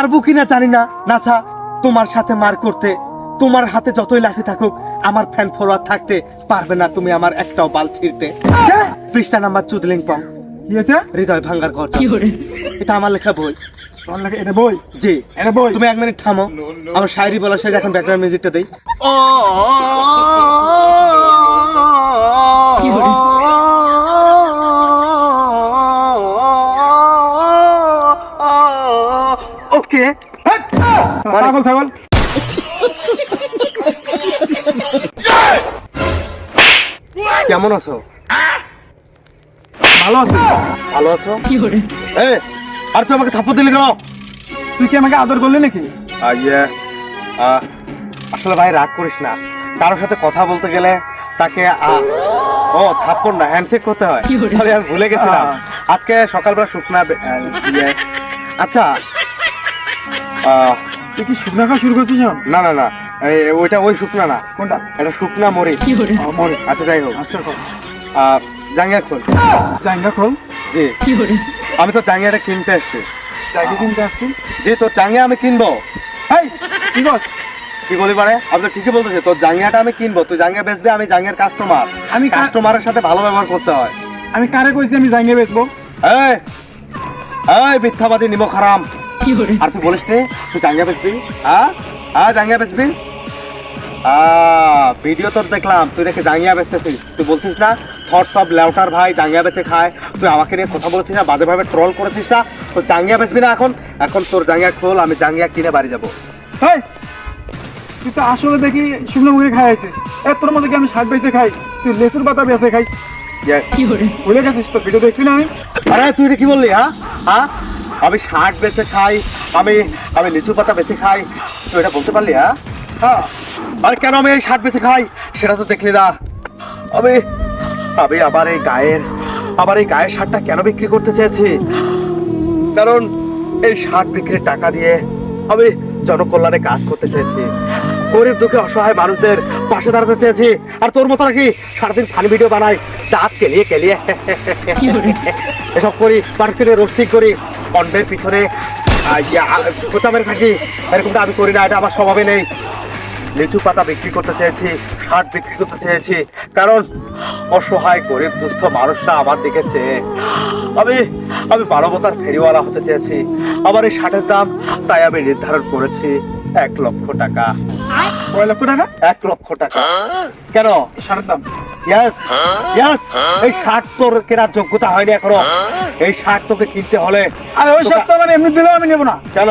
পারবো কিনা জানি না নাছা তোমার সাথে মার করতে। তোমার হাতে যতই লাঠি থাকুক আমার ফ্যান ফলোয়ার থাকতে পারবে না তুমি আমার একটাও বাল ছিঁড়তে। পৃষ্ঠা নাম্বার চুদলিং পং। কি হয়েছে? হৃদয় ভাঙ্গার ঘর। এটা আমার লেখা বই। তোর লাগে এটা বই? জি এটা বই। তুমি 1 মিনিট থামো, আমার শায়রি বলা শেষ, এখন ব্যাকগ্রাউন্ড মিউজিকটা দেই। ওকে পাগল ছাগল। কেমন আছো? ভালো আছিস? ভালো আছো? এ আর তুই আমাকে থাপ্পড় দিলি কেন? তুই কি আমাকে আদর করলি নাকি? আসলে ভাই রাগ করিস না, কারোর সাথে কথা বলতে গেলে তাকে ও থাপ্পড় না হ্যান্ডশেক করতে হয়। সরি আমি ভুলে গেছিলাম। আজকে সকালবেলা শুকনা আচ্ছা তুই কি শুকনা খাওয়া শুরু করছিস? না না না ওইটা ওই শুকনা না। কোনটা? এটা শুকনা মরিচ। মরিচ। আচ্ছা যাই হোক, আচ্ছা খোল। জাঙ্গিয়া খোল। জাঙ্গা খোল? জি আমি তো জাঙ্গিয়াটা কিনতে এসছি। জাঙ্গা কিনতে আসছি? জি তোর জাঙ্গিয়া আমি কিনবো। এই কি বস? কি বলি পারে? আমি তো ঠিকই বলতেছি, তোর জাঙ্গিয়াটা আমি কিনবো, তুই জাঙ্গিয়া বেচবি, আমি জাঙ্গিয়ার কাস্টমার। আমি কাস্টমারের সাথে ভালো ব্যবহার করতে হয়। আমি কারে কইছি আমি জাঙ্গা বেচবো? এই এই মিথ্যাবাদী নিমক হারাম। আর তুই বলিস রে তুই জাঙ্গিয়া বেচবি? হ্যাঁ হ্যাঁ জাঙ্গিয়া বেচবি? ভিডিও তোর দেখলাম তুই নাকি জাঙ্গিয়া বেচতেছিস। তুই বলছিস না থটস অফ লেউটার ভাই জাঙ্গিয়া বেচে খায়, তুই আমাকে নিয়ে কথা বলছিস না, বাজে ভাবে ট্রল করেছিস না? তো জাঙ্গিয়া বেচবি না এখন? এখন তোর জাঙ্গিয়া খোল, আমি জাঙ্গিয়া কিনে বাড়ি যাবো। এই তুই তো আসলে দেখি শুকনো মুখে খাই আছিস। তোর মধ্যে কি আমি শাক বেচে খাই? তুই লেসুর পাতা বেচে খাইস। ভুলে গেছিস? তোর ভিডিও দেখছি না আমি। আরে তুই এটা কি বললি? হ্যাঁ হ্যাঁ আমি শাক বেচে খাই, আমি আমি লিচু পাতা বেচে খাই, তুই এটা বলতে পারলি? হ্যাঁ হ্যাঁ আরে কেন আমি এই শাক বেচে খাই সেটা তো দেখলি না। আমি আমি আবার এই গায়ের শাকটা কেন বিক্রি করতে চেয়েছি? কারণ এই শাক বিক্রির টাকা দিয়ে আমি জনকল্যাণে কাজ করতে চেয়েছি, গরিব দুঃখে অসহায় মানুষদের পাশে দাঁড়াতে চেয়েছি। আর তোর মতো নাকি সারাদিন ফানি ভিডিও বানাই, দাঁত কেলিয়ে কেলিয়ে এসব করি, মার্কেটে রোস্টিং করি, অন্যের পিছনে খোঁচা মেরে থাকি, এরকমটা আমি করি না, এটা আমার স্বভাবে নেই। লিচু পাতা বিক্রি করতে চেয়েছি, শার্ট বিক্রি করতে চেয়েছি, কারণ অসহায় গরিব দুস্থ মানুষরা আমার দিকে চেয়ে আমি আমি মানবতার ফেরিওয়ালা হতে চেয়েছি। আমার এই শার্টের দাম তাই আমি নির্ধারণ করেছি 1 লক্ষ টাকা। কয় লক্ষ টাকা? 1 লক্ষ টাকা। কেন? শার্টের দাম? ইয়েস ইয়েস এই শার্ট তোর কেনার যোগ্যতা হয়নি এখনো। এই শার্ট তোকে কিনতে হলে। আরে ওই সপ্তাহ মানে এমনি দিলেও আমি নেবো না। কেন?